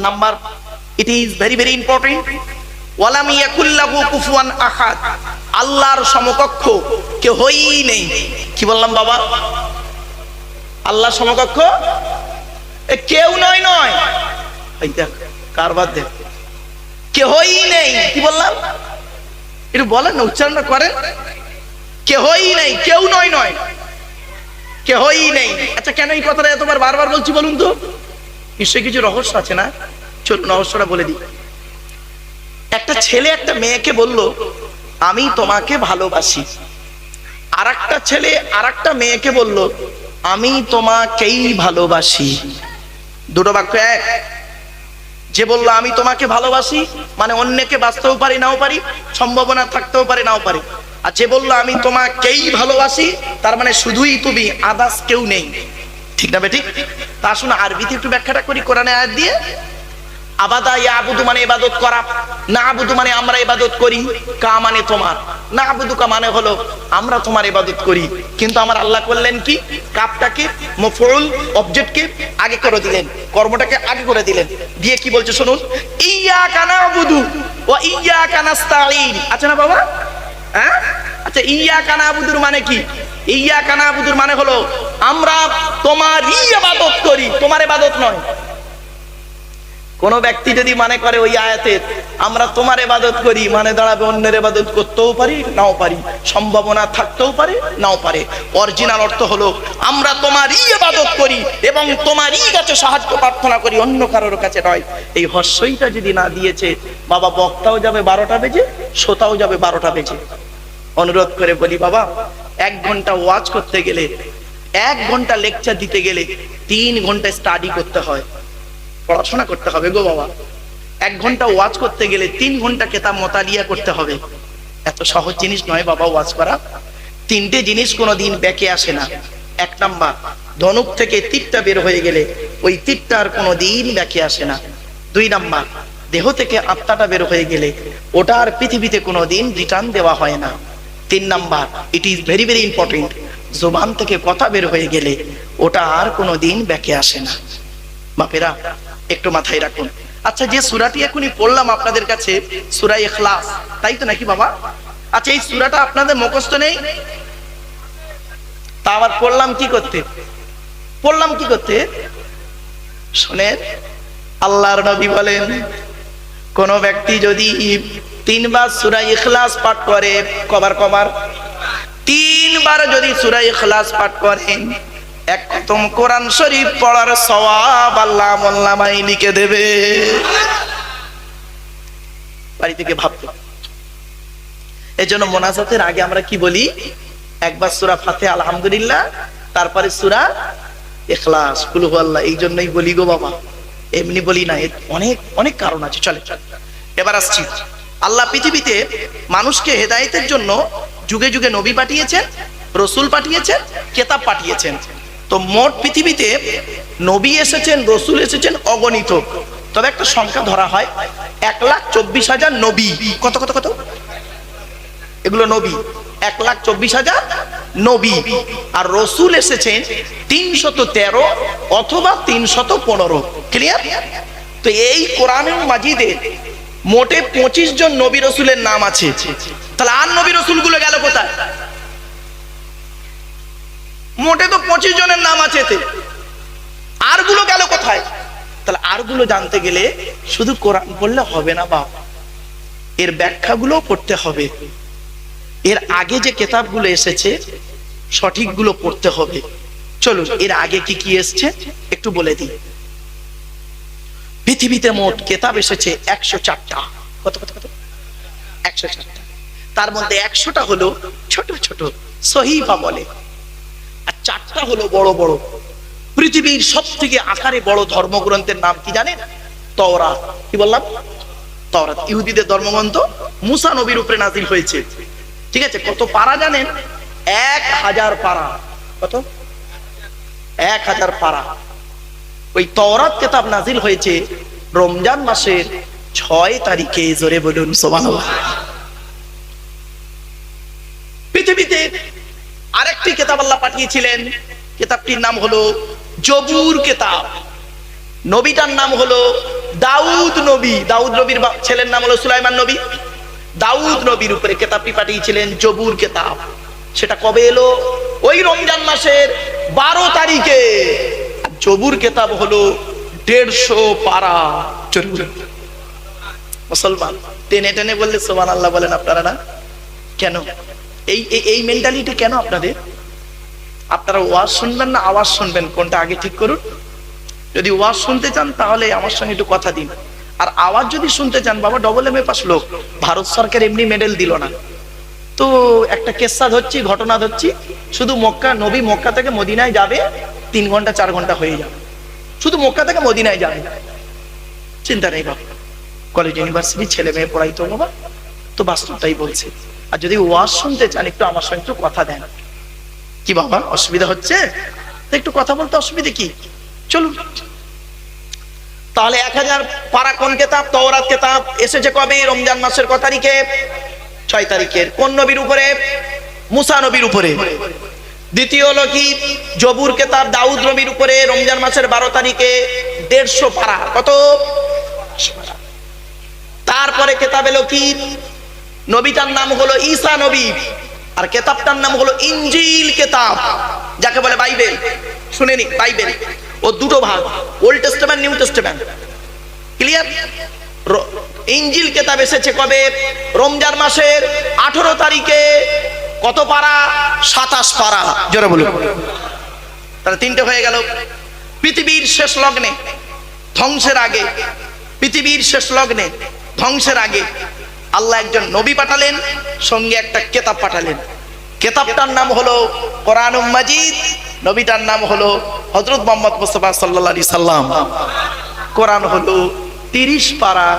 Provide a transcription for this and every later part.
Number, it is very very important, ওয়ালাম ইয়াকুল লাহু কুফুয়ান আহাদ, আল্লাহর সমকক্ষ কেউই নেই। কি বললাম বাবা? আল্লাহর সমকক্ষ কেউ নয়। এই দেখ কারবার দেখ, কেউই নেই। কি বললাম? একটু বলেন না, উচ্চারণ করেন। কেউই নেই, কেউ নয়, কেউই নেই। আচ্ছা, কেন এই কথাটা এতবার বারবার বলছি বলুন তো? নিশ্চয়ই কিছু রহস্য আছে না? চলুন রহস্যটা বলে দিই। একটা ছেলে একটা মেয়েকে বলল, আমি তোমাকে ভালোবাসি। আর একটা ছেলে আর একটা মেয়েকে বলল, আমি তোমাকেই ভালোবাসি। দুটো বাক্য এক। যে বললো আমি তোমাকে ভালোবাসি মানে অন্যকে বাঁচতেও পারি নাও পারি, সম্ভাবনা থাকতেও পারে নাও পারে। আর যে বললো আমি তোমাকেই ভালোবাসি তার মানে শুধুই তুমি, আদার্স কেউ নেই। ঠিক না বেঠিক? তা আসুন আরবিতে একটু ব্যাখ্যাটা করি কোরআনে আয়াত দিয়ে। আবাদা ইয়াবুদু মানে ইবাদত করা, না আবুদু মানে আমরা ইবাদত করি, কা মানে তোমার, না আবুদু কা মানে হলো আমরা তোমার ইবাদত করি। কিন্তু আমার আল্লাহ করলেন কি, কাপটাকে মফউল অবজেক্টকে আগে করে দিলেন, কর্মটাকে আগে করে দিলেন, দিয়ে কি বলছে শুনুন, ইয়্যাকা না'বুদু ওয়া ইয়্যাকা নাস্তাঈন। আচ্ছা না বাবা? হ্যাঁ, আচ্ছা ইয়্যাকা না'বুদুর মানে কি? ইয়্যাকা না'বুদুর মানে হলো আমরা তোমারই ইবাদত করি, তোমার ইবাদত নয়। কোন ব্যক্তি যদি মনে করে ওই আয়াতে আমরা তোমার ইবাদত করি মানে দাঁড়াবে অন্যের ইবাদত করতেও পারি নাও পারি, সম্ভাবনা থাকতেও পারে নাও পারে। অরিজিনাল অর্থ হলো আমরা তোমারই ইবাদত করি এবং তোমারই কাছে সাহায্য প্রার্থনা করি, অন্য কারোর কাছে নয়। এই হস্যইটা যদি না দিয়েছে বাবা, বক্তাও যাবে 12টা বেজে, শ্রোতাও যাবে 12টা বেজে। অনুরোধ করে বলি বাবা, 1 ঘন্টা ওয়াজ করতে গেলে, 1 ঘন্টা লেকচার দিতে গেলে 3 ঘন্টা স্টাডি করতে হয়, পড়াশোনা করতে হবে গো বাবা। 1 ঘন্টা ওয়াজ করতে গেলে 3 ঘন্টা কিতাব মোতালিয়া করতে হবে। এত সহজ জিনিস নয় বাবা ওয়াজ করা। 3টে জিনিস কোনোদিন ব্যাকে আসে না। 1 নাম্বার, ধনুক থেকে তীরটা বের হয়ে গেলে ওই তীরটা আর কোনোদিন ব্যাকে আসে না। 2 নাম্বার, দেহ থেকে আত্মাটা বের হয়ে গেলে ওটা আর পৃথিবীতে কোনোদিন রিটার্ন দেওয়া হয় না। 3 number, it is very very important, জবান থেকে কথা বের হয়ে গেলে ওটা আর কোনোদিন ব্যাকে আসে না। বাপেরা একটু মাথায় রাখুন। আচ্ছা, যে সূরাটি এখনই পড়লাম আপনাদের কাছে, সূরা ইখলাস, তাই তো নাকি বাবা? আচ্ছা, এই সূরাটা আপনাদের মুখস্থ নেই? তা আবার পড়লাম কি করতে? শুনেন, আল্লাহর নবী বলেন, কোন ব্যক্তি যদি 3 বার সূরা ইখলাস পাঠ করে, কবার 3 বার যদি সূরা ইখলাস পাঠ করেন, 1 খতম কোরআন শরীফ পড়ার সওয়াব আল্লাহ আমলনামায় লিখে দেবে। বাড়ি থেকে ভাবতে। এজন্য মোনাজাতের আগে আমরা কি বলি? একবার সূরা ফাতিহা আলহামদুলিল্লাহ, তারপরে সূরা ইখলাস কুল হুয়াল্লাহ। এই জন্যই বলি গো বাবা, এমনি বলি না, অনেক অনেক কারণ আছে। চলে এবার আসছি। আল্লাহ পৃথিবীতে মানুষকে হেদায়েতের জন্য যুগে যুগে নবী পাঠিয়েছেন, রসুল পাঠিয়েছেন, কিতাব পাঠিয়েছেন। তো মোট পৃথিবীতে নবী এসেছেন, রসুল এসেছেন অগণিত। তবে একটা সংখ্যা ধরা হয় 1,24,000 নবী। কত? এগুলো নবী 1,24,000 নবী। আর রসুল এসেছেন 313 অথবা 315। ক্লিয়ার? তো এই কোরআনুল মাজিদে মোটে 25 জন নবী রসুলের নাম আছে। তাহলে আর নবী রসুল গুলো গেল কোথায়? মোটে তো 25 জনের নাম আছে, আর গুলো গেল কোথায়? তাহলে আর গুলো জানতে গেলে শুধু কোরআন পড়লে হবে না বাবা, এর ব্যাখ্যাগুলো পড়তে হবে। এর আগে যে কিতাবগুলো এসেছে সঠিকগুলো পড়তে হবে। চলুন এর আগে কি কি এসেছে একটু বলে দিই। পৃথিবীতে মোট কিতাব এসেছে 104টা। কত? 104টা। তার মধ্যে 100টা হলো ছোট ছোট সহিফা বলে, আর 4টা হলো বড় বড়। পৃথিবীর সবথেকে আকারে বড় ধর্মগ্রন্থের নাম কি জানেন? তাওরাত। কি বললাম? তাওরাত। ইহুদিদের ধর্মগ্রন্থ, মুসা নবীর উপরে নাজিল হয়েছে। ঠিক আছে? কত পারা জানেন? 1000 পারা। কত? 1000 পারা। ওই তাওরাত কিতাব নাজিল হয়েছে রমজান মাসের 6 তারিখে। জোরে বলুন সুবহানাল্লাহ। পৃথিবীতে আরেকটি কিতাব আল্লাহ পাঠিয়েছিলেন, কিতাবটির নাম হলো জবুর কিতাব। নবীটার নাম হলো দাউদ নবীর ছেলের নাম হলো সুলাইমান নবী। দাউদ নবীর উপরে কেতাবটি পাঠিয়েছিলেন জবুর কেতাব। সেটা কবে এলো? ওই রমজান মাসের 12 তারিখে। জবুর কেতাব হলো 150 পারা। মুসলমান টেনে টেনে বললে সুবহানাল্লাহ বলেন আপনারা না? কেন এই মেন্টালিটি কেন আপনাদের? আপনারা ওয়াজ শুনবেন না আওয়াজ শুনবেন, কোনটা আগে ঠিক করুন। যদি ওয়াজ শুনতে চান তাহলে আমার সঙ্গে একটু কথা দিন, আর আওয়াজ যদি শুনতে চান, বাবা ডবল এম এ পাস লোক, ভারত সরকার এমনি মেডেল দিল না তো। একটা কেসা ধরছি, ঘটনা ধরছি, শুধু মক্কা, নবী মক্কা থেকে মদিনায় যাবে 3 ঘন্টা 4 ঘন্টা হয়ে যাবে, শুধু মক্কা থেকে মদিনায় যাবে, চিন্তা নেই বাবা। কলেজ ইউনিভার্সিটি ছেলে মেয়ে পড়াইতো বাবা, তো বাস্তবটাই বলছে। আর যদি ওয়াজ শুনতে চান একটু আমার সঙ্গে একটু কথা দেন। কি বাবা অসুবিধা হচ্ছে? একটু কথা বলতে অসুবিধা কি? চলুন। তাহলে 1000 পারা কোন কেতাব? তাওরাত কেতাব। এসেছে কবে? রমজান মাসের কত তারিখে? 6 তারিখের। কোন নবীর উপরে? মুসা নবীর উপরে। দ্বিতীয় হলো কি? জবুর কেতাব দাউদ নবীর উপরে, রমজান মাসের 12 তারিখে 150 পারা। কত? তারপরে কেতাব এলো কি? নবীটার নাম হলো ঈসা নবী, আর কেতাবটার নাম হলো ইনজিল কেতাব, যাকে বলে বাইবেল। শুনেনি? বাইবেল ও দুটো ভাগ, Old Testament, New Testament. Clear? ইনজিল কেতাব এসেছে কবে? রমজান মাসের 18 তারিখে। কত পারা? 27 পারা। জোরে বলুন। তাহলে 3টে হয়ে গেল। পৃথিবীর শেষ লগ্নে, ধ্বংসের আগে, পৃথিবীর শেষ লগ্নে ধ্বংসের আগে আল্লাহ একজন নবী পাঠালেন, সঙ্গে একটা কেতাব পাঠালেন। কেতাবটার নাম হলো কোরআনুল মাজিদ, নবীটার নাম হলো হযরত মুহাম্মদ মুস্তাফা সাল্লাল্লাহু আলাইহি সাল্লাম। কোরআন হলো 30 পারা।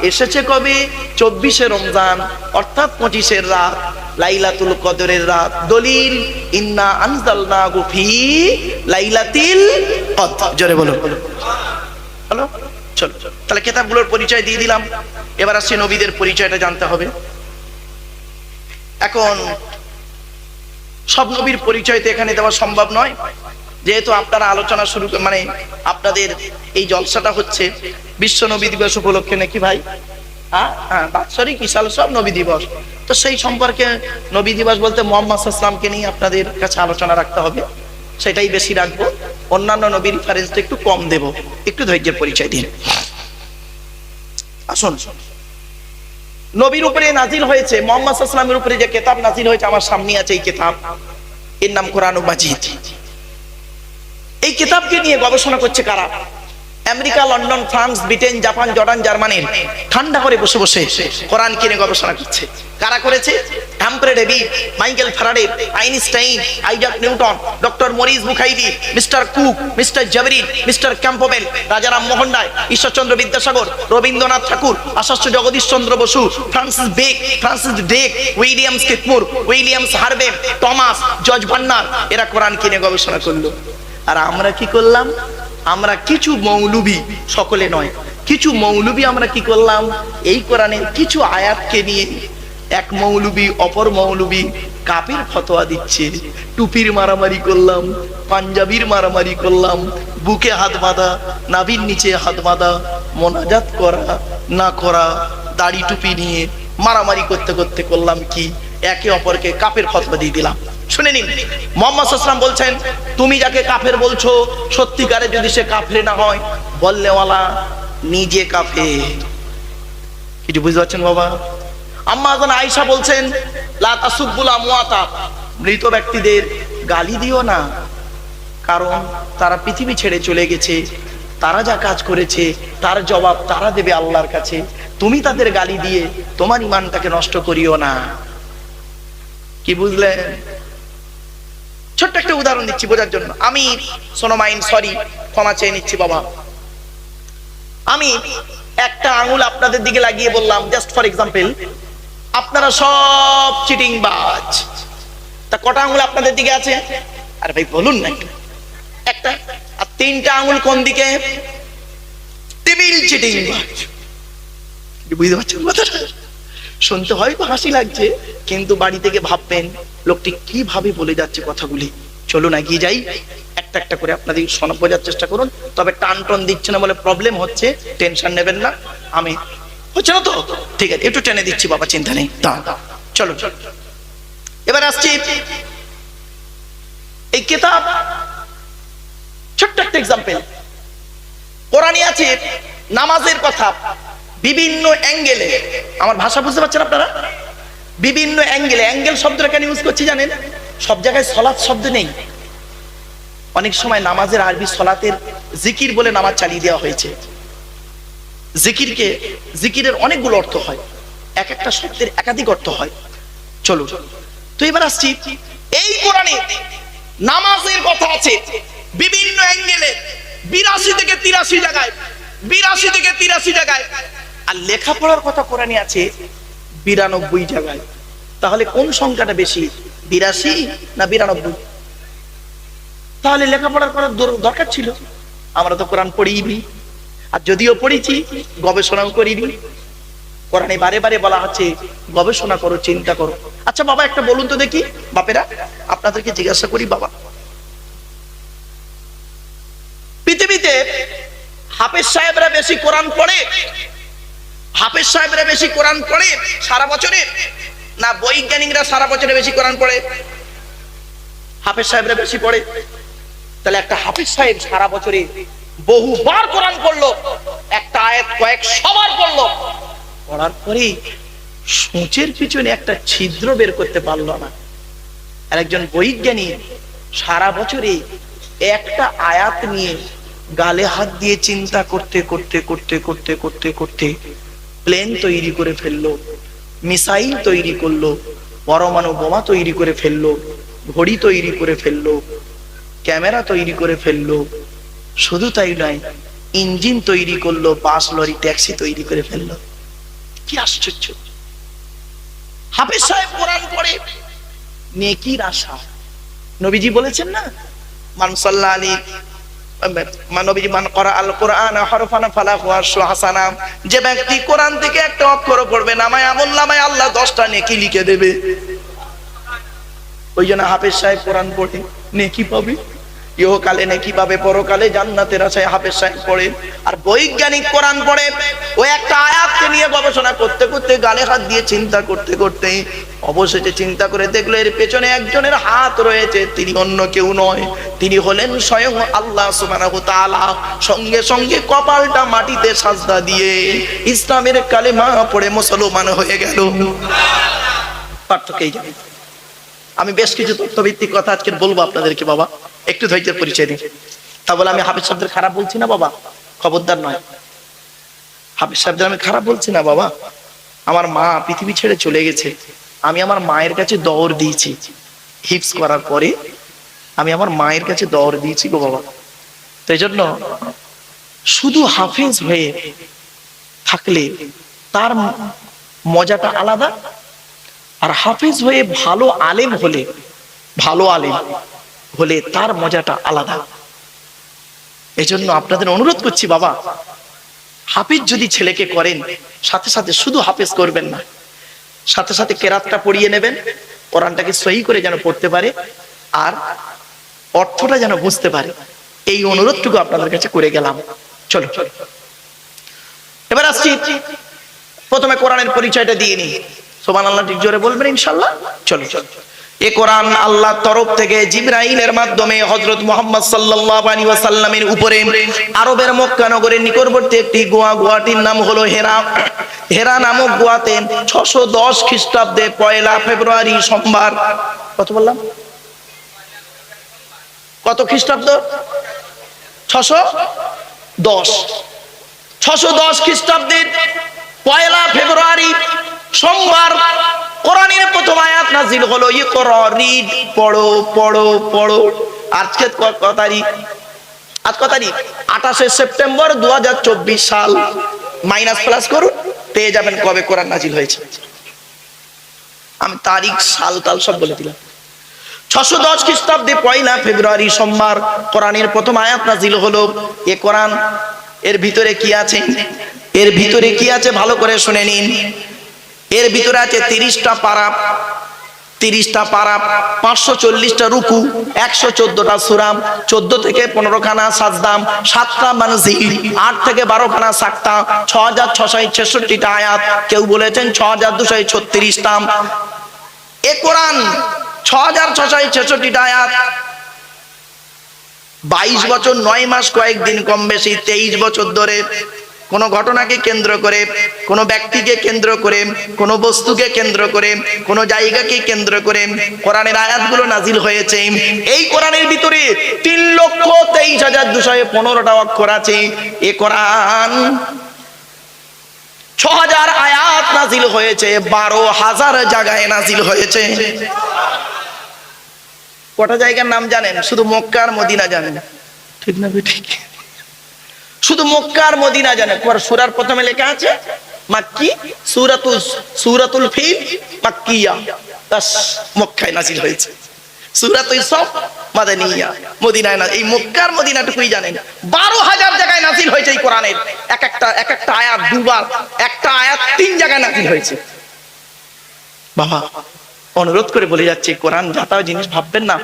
এসেছে কবে? 24শে রমজান, অর্থাৎ 25-এর রাত, লাইলাতুল কদরের রাত। দলিল ইন্না আনজালনাহু ফি লাইলাতিল কদর। জোরে বলো। হলো? চলো তাহলে কেতাবগুলোর পরিচয় দিয়ে দিলাম, এবার আসছে নবীদের পরিচয়টা জানতে হবে। এখন সব নবীর পরিচয় তো এখানে দেওয়া সম্ভব নয়, যেহেতু আপনারা আলোচনা শুরু, মানে আপনাদের এই জলসাটা হচ্ছে বিশ্ব নবী দিবস উপলক্ষে নাকি ভাই? হ্যাঁ, বাৎসরিক বিশাল সব নবী দিবস, তো সেই সম্পর্কে নবী দিবস বলতে মুহাম্মদ সাল্লাল্লাহু আলাইহি ওয়াসাল্লামকে নিয়ে আপনাদের কাছে আলোচনা রাখতে হবে, সেটাই বেশি রাখবো। অন্যান্য নবীর রেফারেন্সটা একটু কম দেব, একটু ধৈর্যের পরিচয় দিন। আসুন, নবীর উপরে নাজিল হয়েছে, মুহাম্মদ সাল্লাল্লাহু আলাইহি ওয়াসাল্লামের উপরে যে কিতাব নাজিল হয়েছে আমার সামনে আছে, এই কিতাব, এর নাম কোরআনুল মাজিদ। এই কিতাবকে নিয়ে গবেষণা করছে কারা? America, London, France, Britain, Japan, Jordan, জার্মানির ঠান্ডা করে বসে বসে কোরআন কিনে গবেষণা করছে। কারা করেছে? Humphry Davy, Michael Faraday, Einstein, Isaac Newton, doctor Maurice Bucaille, mister Cook, mister জাবরিন, mister Campbell, Rajaram Mohan Roy, Ishwarchandra Vidyasagar, Rabindranath Thakur, Acharya Jagadish Chandra Bose, Francis Drake, William স্কিথমুর, উইলিয়ামস হার্ভে, টমাস, জর্জ ভান্নার, এরা কোরআন কিনে গবেষণা করলো। আর আমরা কি করলাম? আমরা কিছু মৌলবি, সকলে নয়, কিছু মৌলবি আমরা কি করলাম? এই কোরআনের কিছু আয়াতকে নিয়ে এক মৌলবি অপর মৌলবি কাফির ফতোয়া দিচ্ছে, টুপির মারামারি করলাম, পাঞ্জাবির মারামারি করলাম, বুকে হাত বাঁধা, নাভির নিচে হাত বাঁধা, মোনাজাত করা না করা, দাড়ি টুপি নিয়ে মারামারি করতে করতে করলাম কি? একে অপরকে কাফের ফতোয়া দিয়ে দিলাম। শুনে নিন, মুহাম্মদ সাল্লাল্লাহু আলাইহি ওয়াসাল্লাম বলছেন, তুমি যাকে কাফের বলছো, সত্যিকারে যদি সে কাফের না হয়, বললেওয়ালা নিজে কাফের। কিছু বুঝতে পারছেন বাবা? আম্মা জান আয়েশা বলছেন, লা তাসুব্বুল আমওয়াতা, মৃত ব্যক্তিদের গালি দিও না, কারণ তারা পৃথিবী ছেড়ে চলে গেছে, তারা যা কাজ করেছে তার জবাব তারা দেবে আল্লাহর কাছে। তুমি তাদের গালি দিয়ে তোমার ঈমানটাকে নষ্ট করিও না। কি বুঝলেন? ছোট্ট একটা উদাহরণ দিচ্ছি বোঝার জন্য। আমি সোনোমাইন, সরি, ক্ষমা চেয়ে নিচ্ছি বাবা, আমি একটা আঙুল আপনাদের দিকে লাগিয়ে বললাম, জাস্ট ফর এক্সাম্পল, আপনারা সব চিটিংবাজ। তা কটা আঙুল আপনাদের দিকে আছে? আরে ভাই বলুন না, একটা। আর 3টা আঙুল কোন দিকে? টেবিল চিটিংবাজ। বুঝতে পারছেন কথাটা? শুনতে হয়তো হাসি লাগছে, কিন্তু বাড়ি থেকে ভাববেন লোকটি কিভাবে বলে যাচ্ছে কথাগুলি। চলুন এগিয়ে যাই, একটা একটা করে আপনাদের বোঝার চেষ্টা করুন, তবে টান টন দিচ্ছে না বলে প্রবলেম হচ্ছে, টেনশন নেবেন না। আমি হচ্ছে না তো, ঠিক আছে, একটু টেনে দিচ্ছি বাবা, চিন্তা নেই। চলো চলো, এবার আসছি এই কিতাব। ছোট্ট একটা এক্সাম্পল, কোরআনে আছে নামাজের কথা বিভিন্ন অ্যাঙ্গেলে। আমার ভাষা বুঝতে পারছেন আপনারা? বিভিন্ন অ্যাঙ্গেলে। অ্যাঙ্গেল শব্দটা কেন ইউজ করছি জানেন? সব জায়গায় সলাৎ শব্দ নেই। অনেক সময় নামাজের আরবি সলাতের জিকির বলে নামাজ চালিয়ে দেওয়া হয়েছে। জিকিরের অনেকগুলো অর্থ হয়, এক একটা শব্দের একাধিক অর্থ হয়। চলো তো এবার আসছি, এই কোরআনে নামাজের কথা আছে বিভিন্ন অ্যাঙ্গেলে, 82 থেকে 83 জায়গায়, 82 থেকে 83 জায়গায়। আর লেখাপড়ার কথা কোরআনে আছে 92 জায়গায়। তাহলে কোন সংখ্যাটা বেশি, 82 না 92? তাহলে লেখাপড়ার করার দরকার ছিল। আমরা তো কোরআন পড়িনি, আর যদিও পড়েছি গবেষণাও করিনি। কোরআনে বারে বারে বলা হচ্ছে গবেষণা করো, চিন্তা করো। আচ্ছা বাবা একটা বলুন তো দেখি, বাপেরা আপনাদেরকে জিজ্ঞাসা করি, বাবা পৃথিবীতে হাফেজ সাহেবরা বেশি কোরআন পড়ে, হাফেজ সাহেবরা বেশি কোরআন পড়ে সারা বছরে, না বৈজ্ঞানিকরা সারা বছরে বেশি কোরআন পড়ে? হাফেজ সাহেবরা বেশি পড়ে। তাহলে একটা হাফেজ সাহেব সারা বছরে বহুবার কোরআন পড়লো, একটা আয়াত কয়েকশবার পড়লো, পড়ার পরে সূচের পিছনে একটা ছিদ্র বের করতে পারলো না। আর একজন বৈজ্ঞানিক সারা বছরে একটা আয়াত নিয়ে গালে হাত দিয়ে চিন্তা করতে করতে করতে করতে করতে করতে প্লেন তৈরি করে ফেললো, মিসাইল তৈরি করলো, পরমাণু বোমা তৈরি করে ফেললো, ঘড়ি তৈরি করে ফেললো, ক্যামেরা তৈরি করে ফেললো। শুধু তাই নয়, ইঞ্জিন তৈরি করলো, বাস লরি ট্যাক্সি তৈরি করে ফেললো। কি আশ্চর্য! হাফেজ সাহেব কোরআন পড়ে নেকির আশা। নবীজি বলেছেন না, মান সাল্লা আলাইহি নবীজি মান করা আল কোরআন হরফান ফালাহু আশরু হাসানা, যে ব্যক্তি কোরআন থেকে একটা অক্ষর পড়বে নামায় আমলনামায় আল্লাহ 10টা নেকি লিখে দেবে। ওই জন্য হাফেজ সাহেব কোরআন পড়ে নেকি পাবে, ইহকালে নেকি পাবে, পরকালে জান্নাতের আশায় হাফেজ সাহেব পড়ে। আর বৈজ্ঞানিক কোরআন পড়ে ওই একটা আয়াতকে নিয়ে গবেষণা করতে করতে, গালে হাত দিয়ে চিন্তা করতে করতে অবশেষে চিন্তা করে দেখলো এর পেছনে একজনের হাত রয়েছে, তিনি অন্য কেউ নয়, তিনি হলেন স্বয়ং আল্লাহ সুবহানাহু ওয়া তাআলা। সঙ্গে সঙ্গে কপালটা মাটিতে সাজদা দিয়ে ইসলামের কালেমা পড়ে মুসলমান হয়ে গেল। পার্থক্য এই জানি। আমি বেশ কিছু তথ্যভিত্তিক কথা আজকে বলবো আপনাদেরকে, বাবা একটু ধৈর্যের পরিচয় দিন। তা বলে আমি হাফেজ সাহেবদের খারাপ বলছি না বাবা, খবরদার নয়। হাফেজ সাহেবদের আমি খারাপ বলছি না বাবা। আমার মা পৃথিবী ছেড়ে চলে গেছে, আমি আমার মায়ের কাছে দৌড় দিয়েছি। হিফজ করার পরে আমি আমার মায়ের কাছে দৌড় দিয়েছি গো বাবা। তো এই জন্য শুধু হাফেজ হয়ে থাকলে তার মজাটা আলাদা, আর হাফেজ হয়ে ভালো আলেম হলে, ভালো আলেম হলে তার মজাটা আলাদা। এজন্য আপনাদের অনুরোধ করছি বাবা, হাফেজ যদি ছেলেকে করেন, সাথে সাথে শুধু হাফেজ করবেন না, সাথে সাথে কেরাতটা পড়িয়ে নেবেন, কোরআনটাকে সহি করে যেন পড়তে পারে আর অর্থটা যেন বুঝতে পারে। এই অনুরোধটুকু আপনাদের কাছে করে গেলাম। চলো এবার আসছি, প্রথমে কোরআনের পরিচয়টা দিয়ে নিই। সুবহানাল্লাহ ঠিক জোরে বলবেন ইনশাআল্লাহ। চলো চলো, এই কোরআন আল্লাহর তরফ থেকে জিবরাইলের মাধ্যমে হযরত মুহাম্মদ সাল্লাল্লাহু আলাইহি ওয়াসাল্লামের উপরে আরবের মক্কা নগরের নিকটবর্তী একটি গুয়াটির নাম হলো হেরা। হেরা নামক গুয়াতে 610 খ্রিস্টাব্দে 1 ফেব্রুয়ারি সোমবার, কত বললাম, কত খ্রিস্টাব্দ? 610 খ্রিস্টাব্দের 1 ফেব্রুয়ারি সোমবার কোরআনের প্রথম আয়াত নাযিল হলো, ইকরা, রিড, পড়ো পড়ো পড়ো। আজকে কত তারিখ? আজ কত তারিখ? 28শে সেপ্টেম্বর 2024 সাল। মাইনাস প্লাস করুন, পেয়ে যাবেন কবে কোরআন নাযিল হয়েছে। আমি তারিখ সাল তাল সব বলে দিলাম। 610 খ্রিস্টাব্দে 1 ফেব্রুয়ারি সোমবার কোরআনের প্রথম আয়াত নাযিল হলো। এ কোরআন, এর ভিতরে কি আছে? এর ভিতরে কি আছে ভালো করে শুনে নিন। এর ভিতরে আছে 30টা পারা, 30টা পারা, 540টা রুকু, 114টা সূরা, 14 থেকে 15 খানা সাজদাম, 7টা মানজিল, 8 থেকে 12 খানা সাক্তা, 6666টা আয়াত, কেউ বলেছেন 6236টা। এ কোরআন 6666টা আয়াত, 22 বছর 9 মাস কয়েকদিন কম বেশি 23 বছর ধরে কোন ঘটনাকে কেন্দ্র করে, কোন ব্যক্তিকে কেন্দ্র করে, কোন বস্তুকে কেন্দ্র করে, কোন জায়গাকে কেন্দ্র করে কোরআনের আয়াতগুলো নাজিল হয়েছে। এই কোরআনের ভিতরে 3,23,215টা অক্ষর আছে। এই কোরআন 6000 আয়াত নাজিল হয়েছে, 12,000 জায়গায় নাজিল হয়েছে। কটা জায়গার নাম জানেন? শুধু মক্কা আর মদিনা জানেন, ঠিক না? ঠিক, শুধু মক্কা আর মদিনা জানেন। সূরার প্রথমে লেখা আছে মাক্কি, সূরাতুল ফিল মাক্কিয়া, বাস মক্কায় নাজিল হয়েছে। সূরাতুল সফ মাদানিয়া, মদিনায় না। এই মক্কা আর মদিনাটুকুই জানেন। 12,000 জায়গায় নাজিল হয়েছে এই কোরআনের। এক একটা আয়াত দুবার, একটা আয়াত 3 জায়গায় নাজিল হয়েছে। বাবা, অনুরোধ করে বলে যাচ্ছে, কোরআন যাতা জিনিস ভাববেন না।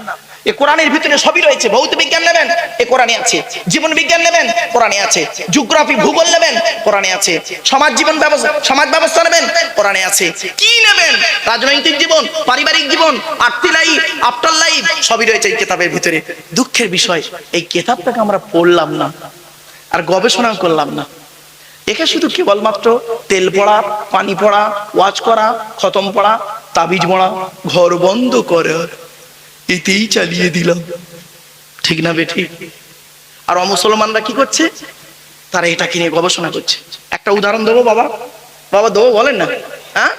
এই কোরআনের ভিতরে সবই রয়েছে। ভৌত বিজ্ঞান নেবেন, এই কোরআনে আছে। জীবন বিজ্ঞান নেবেন, কোরআনে আছে। জিওগ্রাফি, ভূগোল নেবেন, কোরআনে আছে। সমাজ ব্যবস্থা নেবেন, কোরআনে আছে। কি নেবেন? রাজনৈতিক জীবন, পারিবারিক জীবন, আর্থিক লাইফ, আফটার লাইফ, সবই রয়েছে এই কিতাবের ভিতরে। দুঃখের বিষয়, এই কিতাবটাকে আমরা পড়লাম না আর গবেষণা করলাম না। একে শুধু কেবলমাত্র তেল পড়া, পানি পড়া, ওয়াজ করা, খতম পড়া, তাবিজ পড়া, ঘর বন্ধ করা, এতেই চালিয়ে দিলাম, ঠিক না বেঠিক? আর অমুসলমানরা কি করছে? তারা এটাকে নিয়ে গবেষণা করছে। একটা উদাহরণ দেবো বাবা, বাবা দেবো, বলেন না? হ্যাঁ,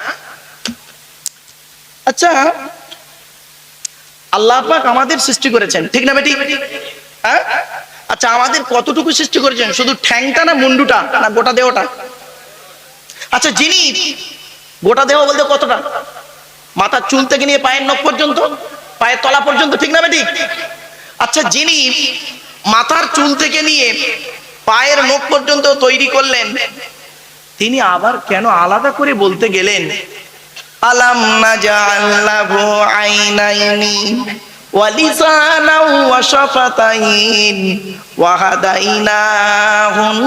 আচ্ছা, আল্লাহ পাক আমাদের সৃষ্টি করেছেন, ঠিক না বেঠিক? হ্যাঁ, আচ্ছা, আমাদের কতটুকু সৃষ্টি করেছেন? শুধু ঠ্যাংটা না মুন্ডুটা না গোটা দেহটা? আচ্ছা, যিনি গোটা দেহ বলতে কতটা? মাথার চুল থেকে নিয়ে পায়ের নখ পর্যন্ত, পায়ের তলা পর্যন্ত, ঠিক না বেঠিক? আচ্ছা, যিনি মাথার চুল থেকে নিয়ে পায়ের নখ পর্যন্ত তৈরি করলেন, তিনি আবার কেন আলাদা করে বলতে গেলেন আলাম নাজআল লাহু আইনাইনি ওয়া লিসানাও ওয়া শাফাতাইন ওয়া হাদাইনাহুন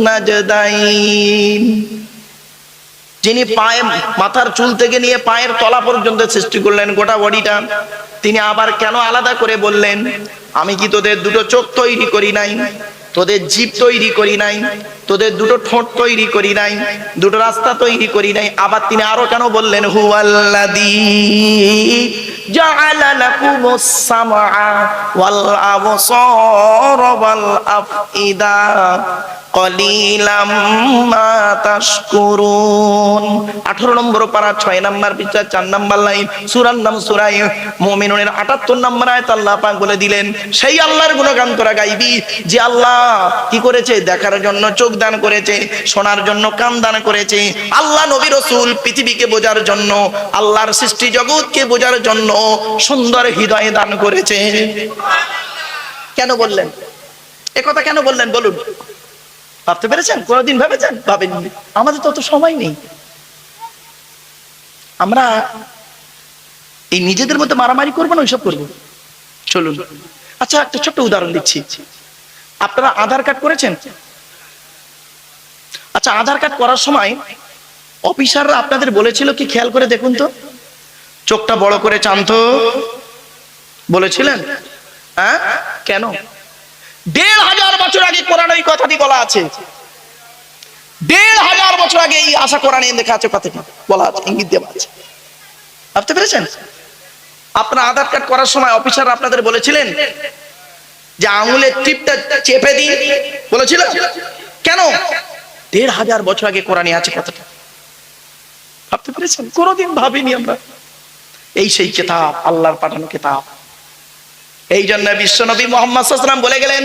নাজদাইন? যিনি মাথার চুল থেকে নিয়ে পায়ের তলা পর্যন্ত সৃষ্টি করলেন, গোটা বডিটা, তিনি আবার কেন আলাদা করে বললেন আমি কি তোদের দুটো চোখ তৈরি করি নাই, তোদের জিভ তৈরি করি নাই, তোদের দুটো ঠোঁট তৈরি করি নাই, দুটো রাস্তা তৈরি করি নাই? আবার তিনি আরো কেন বললেন হুয়াল্লাযী জাআলা লাকুমুস সামআ ওয়াল আবসারা ওয়াল আফইদা কলিলাম মা তাশকুরুন। 18 নম্বর পারা, 6 নম্বর পৃষ্ঠা, 4 নম্বর লাইন, সূরার নাম সূরা মুমিনুনের 78 নম্বর আয়াত। আল্লাহ পাক বলে দিলেন, সেই আল্লাহর গুণগান তোরা গাইবি যে আল্লাহ কি করেছে? দেখার জন্য চোখ দান করেছে, শোনার জন্য কান দান করেছে। আল্লাহ নবী রাসূল পৃথিবীকে বোঝার জন্য, আল্লাহর সৃষ্টি জগৎকে বোঝার জন্য সুন্দর হৃদয় দান করেছে। কেন বললেন? একথা কেন বললেন বলুন? ভাবতে পেরেছেন? কোনদিন ভেবেছেন? ভাবেননি। আমাদের তো অত সময় নেই। আমরা এই নিজেদের মধ্যে মারামারি করবো না, ওইসব করবো। চলুন, আচ্ছা, একটা ছোট্ট উদাহরণ দিচ্ছি। আপনারা আধার কার্ড করেছেন? আচ্ছা, আধার কার্ড করার সময় অফিসাররা আপনাদের বলেছিল কি? খেয়াল করে দেখুন তো, চোখটা বড় করে চান তো, বলেছিলেন? হ্যাঁ, কেন? 1500 বছর আগে কোরআনে এই কথাটি বলা আছে। 1500 বছর আগে এই আশা কোরআনে লেখা আছে, কথাটি বলা আছে, ইঙ্গিত দেওয়া আছে। ভাবতে পেরেছেন? আপনারা আধার কার্ড করার সময় অফিসার আপনাদের বলেছিলেন যে আঙুলের টিপটা চেপে দিন, বলেছিল? কেন? 1500 বছর আগে কোরআনে আছে কথাটা। ভাবতে পেরেছেন? কোনদিন ভাবিনি আমরা। এই সেই কিতাব, আল্লাহর পাঠানো কিতাব। এই জন্য বিশ্বনবী মুহাম্মদ সাল্লাল্লাহু আলাইহি ওয়াসাল্লাম বলে গেলেন,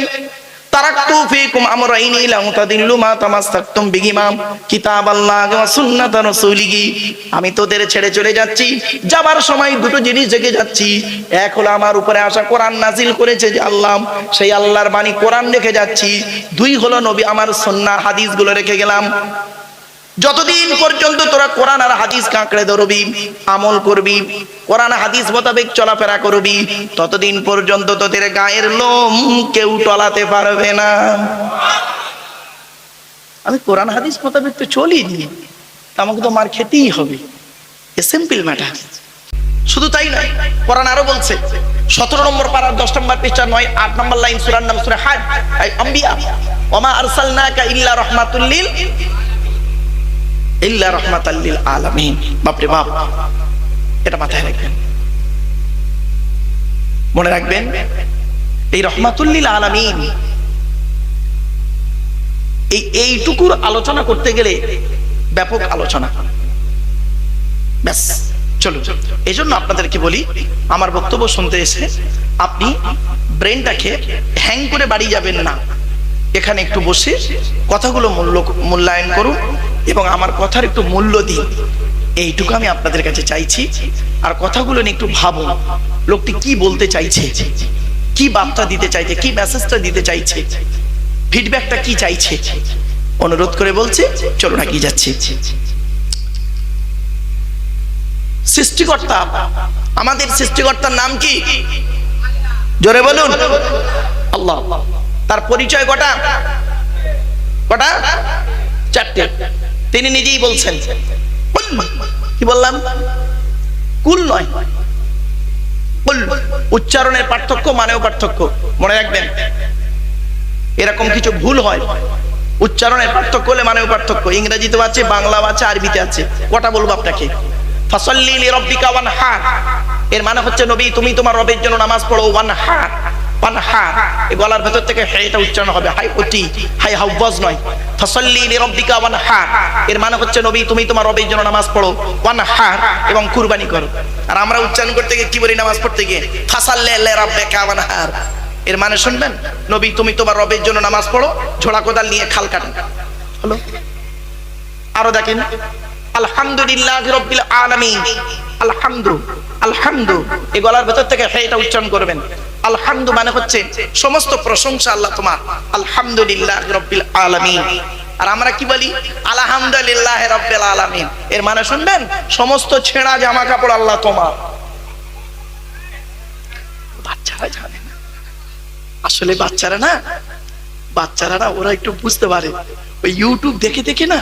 তারাকতু ফীকুম আমরাইনি লা তাদিল্লু মা তামাসসাকতুম বিহিমা কিতাবাল্লাহি ওয়া সুন্নাত রাসূলিহি। আমি তোদের ছেড়ে চলে যাচ্ছি, যাবার সময় দুটো জিনিস রেখে যাচ্ছি। এক হলো আমার উপরে আসা কোরআন নাজিল করেছে যে আল্লাহ, সেই আল্লাহর বাণী কোরআন রেখে যাচ্ছি। দুই হলো নবী আমার সুন্নাহ হাদিসগুলো রেখে গেলাম। যতদিন পর্যন্ত তোরা কোরআন আর হাদিস কাঁকড়ে ধরবি, আমল করবি, কোরআন হাদিস মোতাবেক চলাফেরা করবি, ততদিন পর্যন্ত তোদের গায়ের লোম কেউ টলাতে পারবে না। আমি কোরআন হাদিস মোতাবেক তো চলিনি, আমাকে তো মার খেতেই হবে, এ সিম্পল ম্যাটার। শুধু তাই নয়, কোরআন আরো বলছে 17 নম্বর পারার 10 নম্বর পৃষ্ঠা 9-8 নম্বর লাইন, সূরার নাম সূরা হাজ, আম্বিয়া, ওমা আরসালনাকা ইল্লা রাহমাতুল লিল আলামিন। বাপরে বাপ, এটা মাথায় রাখবেন, মনে রাখবেন, এই রহমাতুল লিল আলামিন, এইটুকুর আলোচনা করতে গেলে ব্যাপক আলোচনা। ব্যাস, চলো, এই জন্য আপনাদেরকে বলি, আমার বক্তব্য শুনতে এসে আপনি ব্রেনটাকে হ্যাং করে বাড়ি যাবেন না, এখানে একটু বসে কথাগুলো মূল্যায়ন করুন এবং আমার কথার একটু মূল্য দিন, এইটুকু আমি আপনাদের কাছে চাইছি। আর কথাগুলো নিয়ে একটু ভাবুন, লোকটি কি বলতে চাইছে, কি বার্তা দিতে চাইছে, কি মেসেজটা দিতে চাইছে, ফিডব্যাকটা কি চাইছে, অনুরোধ করে বলছে। চলুন এগিয়ে যাচ্ছি। সৃষ্টিকর্তা, আমাদের সৃষ্টিকর্তার নাম কি? জোরে বলুন, আল্লাহ। তার পরিচয় কটা? কটা? 4টে। তিনি নিজেই বলছেন, কি বললাম? কুল নয়, কুল। উচ্চারণের পার্থক্য, মানেও পার্থক্য, মনে রাখবেন। এরকম কিছু ভুল হয়, উচ্চারণের পার্থক্য হলে মানেও পার্থক্য। ইংরেজিতেও আছে, বাংলাও আছে, আরবিতে আছে। কটা বলবো আপনাকে? ফাসাল্লি লিরাব্বিকা ওয়ানহার, এর মানে হচ্ছে নবী তুমি তোমার রবের জন্য নামাজ পড়ো। ওয়ানহার, ওয়ানহার, এই গলার ভেতর থেকে এটা উচ্চারণ হবে, হাই ওটি, হাই হাওয়াজ নয়। ফাসাল্লি লিরাব্বিকা ওয়ানহার, এর মানে হচ্ছে নবী তুমি তোমার রবের জন্য নামাজ পড়ো। ওয়ানহার, এবং কুরবানি করো। আর আমরা উচ্চারণ করতে গিয়ে কি বলি নামাজ পড়তে গিয়ে? ফাসাল্লি লিরাব্বিকা ওয়ানহার, এর মানে শুনবেন, নবী তুমি তোমার রবের জন্য নামাজ পড়ো, ঝোড়া কোদাল নিয়ে খাল কাটেন। হলো? আরো দেখেন, আলহামদুলিল্লাহি রাব্বিল আলামিন, আলহামদু, আলহামদু, এই গলার ভেতর থেকে এটা উচ্চারণ করবেন। আলহামদু মানে হচ্ছে সমস্ত প্রশংসা আল্লাহ তোমার, আলহামদুলিল্লাহি রাব্বিল আলামিন। আর আমরা কি বলি? আলহামদুলিল্লাহি রাব্বিল আলামিন, এর মানে শুনবেন, সমস্ত ছেঁড়া জামা কাপড় আল্লাহ তোমার। বাচ্চারা জানে না, আসলে বাচ্চারা না ওরা একটু বুঝতে পারে, ওই ইউটিউব দেখে দেখে না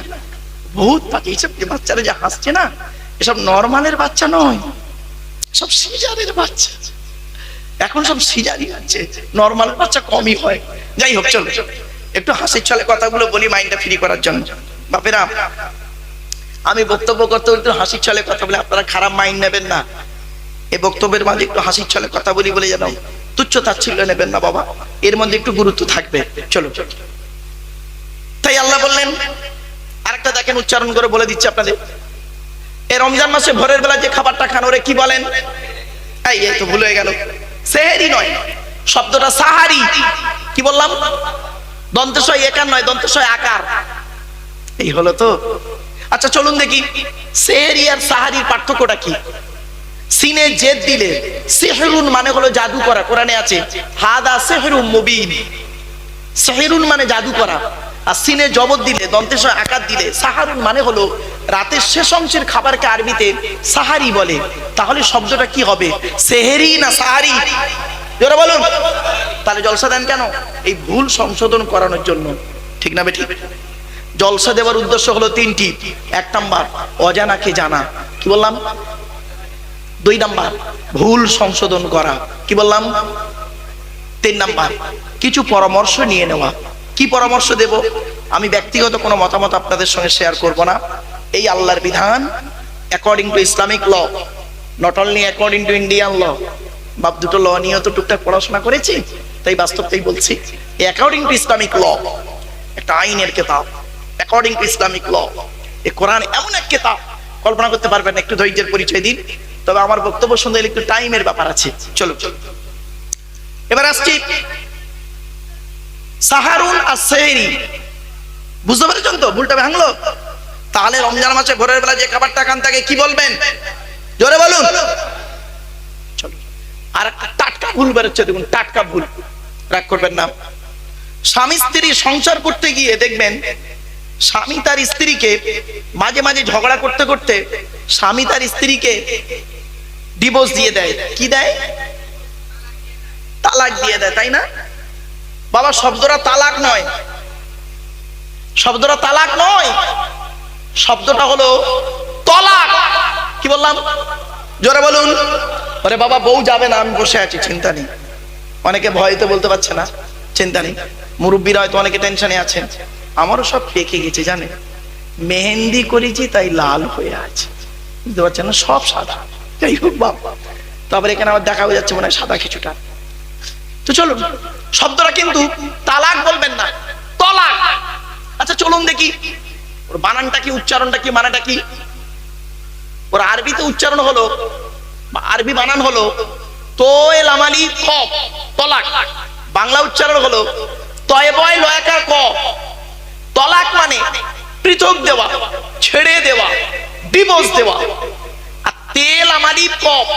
বহুত বাকি। এইসব বাচ্চারা যে হাসছে না, এসব নরমালের বাচ্চা নয়, সব সিজারের বাচ্চা। এখন সব সিজারই হচ্ছে, নরমাল বাচ্চা কমই হয়। যাই হোক, চলো একটু হাসির ছলে কথাগুলো বলি মাইন্ডটা ফ্রি করার জন্য। বাপেরা, আমি বক্তব্য করতে একটু হাসির ছলে কথা বলে, আপনারা খারাপ মাইন্ড নেবেন না। এই বক্তব্যের মাঝে একটু হাসির ছলে কথা বলি বলে যেন তুচ্ছ তাচ্ছিল্য নেবেন না বাবা, এর মধ্যে একটু গুরুত্ব থাকবে। চলো, তাই আল্লাহ বললেন, আরেকটা দেখেন, উচ্চারণ করে বলে দিচ্ছি আপনাদের। এই রমজান মাসে ভোরের বেলা যে খাবারটা খান, ওরে কি বলেন? এই তো ভুল হয়ে গেল, সেহেরি নয়, শব্দটা সাহারি। কি বললাম? দন্তেশয় একার নয়, দন্তেশয় আকার। এই হলো তো। আচ্ছা চলুন দেখি, সেহেরি আর সাহারির পার্থক্যটা কি? সিনে জেদ দিলে সিহরুন মানে হলো জাদু করা, কোরআনে আছে হাদা সিহরুম মুবিন। সিহরুন মানে জাদু করা। আর সিনে জবর দিলে, দন্তেশয় আকার দিলে সাহারুন মানে হলো রাতের শেষ অংশের খাবারকে আরবিতে সাহারি বলে। তাহলে শব্দটা কি হবে? সেহেরি না সাহারি? জোরে বলুন। তাহলে জলসা দেন কেন? এই ভুল সংশোধন করানোর জন্য, ঠিক না বেঠিক? জলসা দেওয়ার উদ্দেশ্য হলো 3টি। 1 নাম্বার, অজানাকে জানা। কি বললাম? 2 নাম্বার, ভুল সংশোধন করা। কি বললাম? 3 নাম্বার, কিছু পরামর্শ নিয়ে নেওয়া। কি পরামর্শ দেব? আমি ব্যক্তিগত কোনো মতামত আপনাদের সঙ্গে শেয়ার করব না। এই আল্লাহর বিধান according to Islamic law, not only according to Indian law. বাপ দুটো ল নিয়ে তো টুকটাক পড়াশোনা করেছি, তাই বাস্তবটাই বলছি। অ্যাকর্ডিং টু ইসলামিক ল, একটা আইনের কিতাব, অ্যাকর্ডিং টু ইসলামিক ল। এই কোরআন এমন এক কিতাব, কল্পনা করতে পারবেন না। একটু ধৈর্যের পরিচয় দিন, তবে আমার বক্তব্য শুনতে একটু টাইমের ব্যাপার আছে। চলো, এবার আসছি সাহারুন আর সেহরি। বুঝতে পেরেছেন তো? ভুলটা ভাঙলো। তাহলে রমজান মাসে ভোরের বেলা যে খাবারটা খান তাকে কি বলবেন? জোরে বলুন। চলো, আর একটা টাটকা ভুল বেরোচ্ছে, দেখুন, টাটকা ভুল, রাগ করবেন না। স্বামী স্ত্রী সংসার করতে গিয়ে দেখবেন স্বামী তার স্ত্রীকে মাঝে মাঝে ঝগড়া করতে করতে স্বামী তার স্ত্রীকে ডিভোর্স দিয়ে দেয়, কি দেয়? তালাক দিয়ে দেয়, তাই না বাবা? শব্দটা তালাক নয়, শব্দটা তালাক নয়, শব্দটা হলো তলাক। কি বললাম? জোরে বলুন। আরে বাবা বউ যাবে না, আমি বসে আছি, চিন্তা নেই। অনেকে ভয়তে বলতে পারছে না, চিন্তা নেই। মুরব্বীরা হয়তো অনেকে টেনশনে আছেন, আমারও সব পেকে গেছে জানে, মেহেন্দি করেছি তাই লাল হয়ে আছে, বুঝতে পারছেন না, সব সাদা। যাই হোক বাবা, তারপরে এখানে আমার দেখা হয়ে যাচ্ছে মনে হয় সাদা কিছুটা। তো চলুন, শব্দটা কিন্তু তালাক বলবেন না, তলাক। আচ্ছা চলুন দেখি ওর বানানটা কি, উচ্চারণটা কি, মানাটা কি। ওর আরবিতে উচ্চারণ হলো, আরবি বানান হলো তোয়ে লামালি কফ, তলাক। বাংলা উচ্চারণ হলো তয়ে বয় লয়াকার ক। তলাক মানে পৃথক দেওয়া, ছেড়ে দেওয়া, ডিভোর্স দেওয়া। আর তেল আমালি কফ,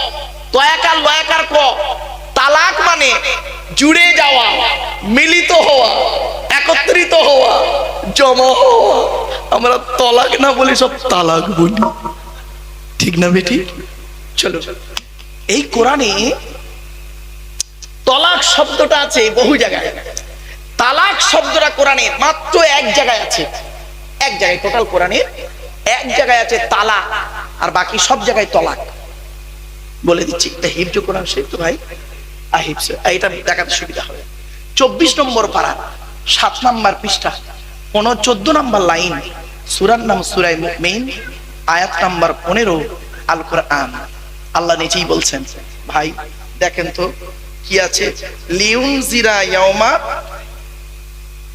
তয়াকার লয়াকার ক, তালাক মানে জুড়ে যাওয়া, মিলিত হওয়া, একত্রিত হওয়া, জমা হওয়া। আমরা তলাক না বলি, সব তালাক বলি, ঠিক না বেটি? চলো, এই কোরআনে তলাক শব্দটা আছে বহু জায়গায়, তালাক শব্দটা কোরআনে মাত্র এক জায়গায় আছে, এক জায়গায়, টোটাল কোরআনে এক জায়গায় আছে তালাক, আর বাকি সব জায়গায় তলাক। বলে দিচ্ছি, এটা হিফজ কোরআন শরীফ তো ভাই, হিফজ, এটা দেখাতে সুবিধা হবে। 24 নম্বর পারা, 7 নম্বর পৃষ্ঠা, 14 নম্বর লাইন, সূরার নাম সূরা মুমিন, আয়াত নাম্বার 15, আল কোরআন। আল্লাহ নিজেই বলছেন, ভাই দেখেন তো কি আছে, লিউনজিরা ইয়াউমা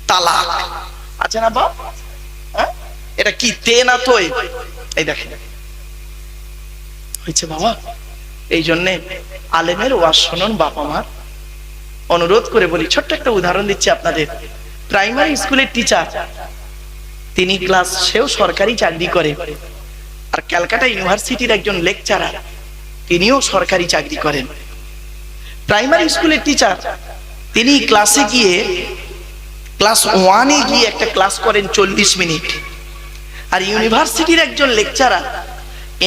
তালাক আছে না বাপ? এটা কি তে না তোই? এই দেখেন হয়েছে বাবা। এই জন্যে আলেমের ওয়াজ শুনুন বাবা মার, অনুরোধ করে বলি। ছোট্ট একটা উদাহরণ দিচ্ছি আপনাদের। প্রাইমারি স্কুলের টিচার, তিনি ক্লাস, সেও সরকারি চাকরি করে, আর ক্যালকাটা ইউনিভার্সিটির একজন লেকচারার, তিনিও সরকারি চাকরি করেন। প্রাইমারি স্কুলের টিচার, তিনি ক্লাসে গিয়ে, ক্লাস 1-এ গিয়ে একটা ক্লাস করেন 40 মিনিট, আর ইউনিভার্সিটির একজন লেকচারার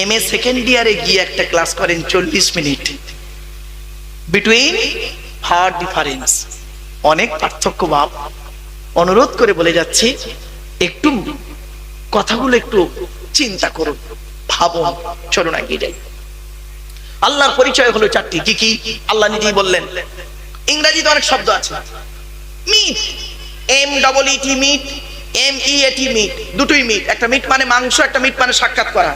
MA সেকেন্ড ইয়ারে গিয়ে একটা ক্লাস করেন 40 মিনিট। বিটুইন ফার ডিফারেন্স, অনেক পার্থক্য বাপ। অনুরোধ করে বলে যাচ্ছি, একটু কথাগুলো একটু চিন্তা করুন, ভাবুন। চলুন এগিয়ে যাই। আল্লাহর পরিচয় হলো 4টি। কি কি? আল্লাহ নিজেই বললেন। ইংরেজিতে অনেক শব্দ আছে, meet, MEET meet, MEAT meet, দুটোই মিট। একটা মিট মানে মাংস, একটা মিট মানে সাক্ষাৎ করা।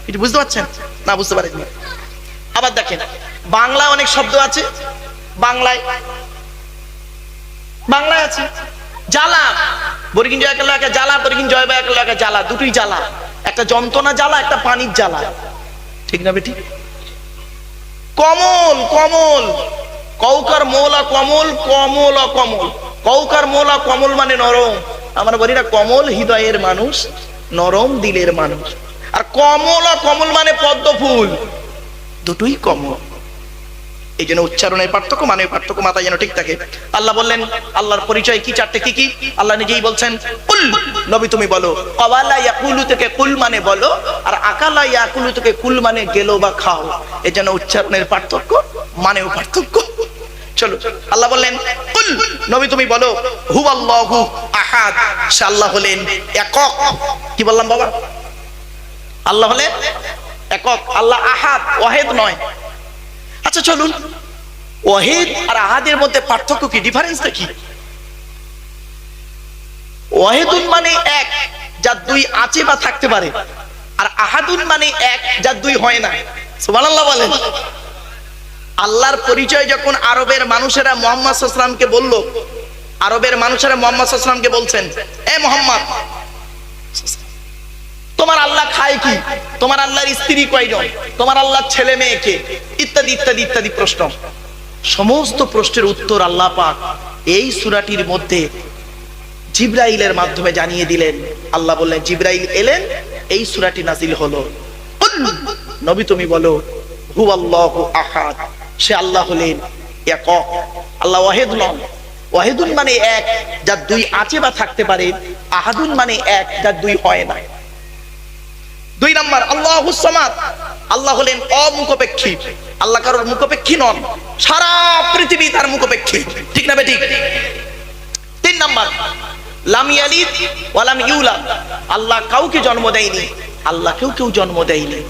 এটা বুঝতে পারছেন না? বুঝতে পারেননি? আবার দেখেন, বাংলায় অনেক শব্দ আছে, বাংলায় আছে জ্বালা, বর্গিন জয় কাল একটা জ্বালা, বর্গিন জয় বাই কাল একটা জ্বালা, দুটোই জ্বালা। একটা যন্ত্রণা জ্বালা, একটা পানির জ্বালা, ঠিক না বেটি? কমল, কমল, কৌকার মৌলা কমল, কমল কমল, কৌকার মৌলা কমল মানে নরম। আমরা বলি না কমল হৃদয়ের মানুষ, নরম দিলের মানুষ। আর কমল কমল মানে পদ্ম ফুল, দুটোই কমল। এই জন্য উচ্চারণের পার্থক্য, মানে পার্থক্য মাথায় যেন ঠিক থাকে। আল্লাহ বললেন, আল্লাহর পরিচয় কি 4টে। কি কি? আল্লাহ নিজেই বলছেন, কুল, নবী তুমি বলো। কাওয়ালা ইয়াকুলু থেকে কুল মানে বলো, আর আকালা ইয়াকুলু থেকে কুল মানে গেলো বা খাও। এই জন্য উচ্চারণের পার্থক্য, মানেও পার্থক্য। চলো, আল্লাহ বললেন, কুল, নবী তুমি বলো, হুয়াল্লাহু আহাদ, সে আল্লাহ হলেন একক। কি বললাম বাবা? আল্লাহ হলেন একক, আল্লাহ আহাদ, ওয়াহিদ নয়। আচ্ছা চলুন, ওয়াহিদ আর আহাদের মধ্যে পার্থক্য কি, ডিফারেন্সটা কি? ওয়াহিদুন মানে এক, যার দুই আছে বা থাকতে পারে, আর আহাদুন মানে এক, যার দুই হয় না। সুবহানাল্লাহ বলেন। আল্লাহর পরিচয় যখন আরবের মানুষেরা মুহাম্মদ সাল্লাল্লাহু আলাইহি ওয়াসাল্লামকে বলল, আরবের মানুষেরা মুহাম্মদ সাল্লাল্লাহু আলাইহি ওয়াসাল্লামকে বলছেন, এ মুহাম্মদ, তোমার আল্লাহ খায় কি? তোমার আল্লাহর স্ত্রী কয়জন? তোমার আল্লাহর ছেলে মেয়ে কে? ইত্যাদি ইত্যাদি ইত্যাদি প্রশ্ন। সমস্ত প্রশ্নের উত্তর আল্লাহ পাক এই সূরাটির মধ্যে জিবরাইলের মাধ্যমে জানিয়ে দিলেন। আল্লাহ বললেন, জিবরাইল এলেন, এই সূরাটি নাজিল হলো। নবী তুমি বলো, হুয়াল্লাহু আহাদ, সে আল্লাহ হলেন একক। আল্লাহ ওয়াহিদ নন, ওয়াহিদুন মানে এক, যার দুই আছে বা থাকতে পারে। আহাদুন মানে এক, যার দুই হয় না। 2 নাম্বার আল্লাহুস সামাদ, আল্লাহ হলেন অমুখপেক্ষী। আল্লাহ কারোর মুখপেক্ষী নন, সারা পৃথিবী তার মুখপেক্ষী, ঠিক না বেঠিক? 3 নাম্বার লাম ইয়ালিদ ওয়া লাম ইউলাদ, আল্লাহ কাউকে জন্ম দেয়নি, আল্লাহ কেউ জন্ম দেয়নি।